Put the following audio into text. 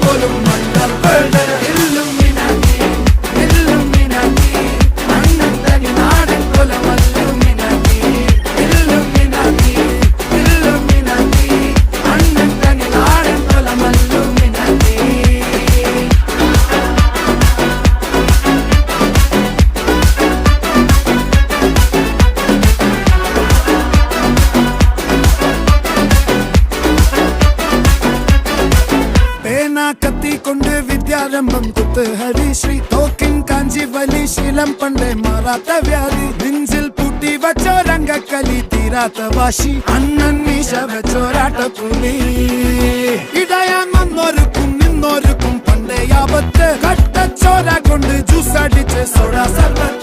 പോലും മണ്ടപ്പേട് Illuminati Illuminati അണ്ണൻ തനി നാടൻ കൊലമല്ലുമിനാറ്റി ഇല്ലുമിനാറ്റി ഇല്ലുമിനാറ്റി അണ്ണൻ തനി നാടൻ കൊലമല്ലുമിനാറ്റി. കത്തിക്കൊണ്ട് വിദ്യാരംഭം കുത്ത് ഹരിശ്രീ തോക്കിൻ കാഞ്ചി വലി ശീലം പണ്ടേ മാറാത്ത വ്യാധി നെഞ്ചിൽ പൂട്ടി വച്ചോരംഗക്കലി തീരാത്ത വാശി അണ്ണൻ മീശ വെച്ചോരാട്ടപ്പുലി ഇടയാങ്ങൊന്നൊരുക്കും നിന്നൊരുക്കും പണ്ടേ ആപത്ത് കട്ടച്ചോര കൊണ്ട് ജ്യൂസ് അടിച്ച് സോഡ സർബത്ത്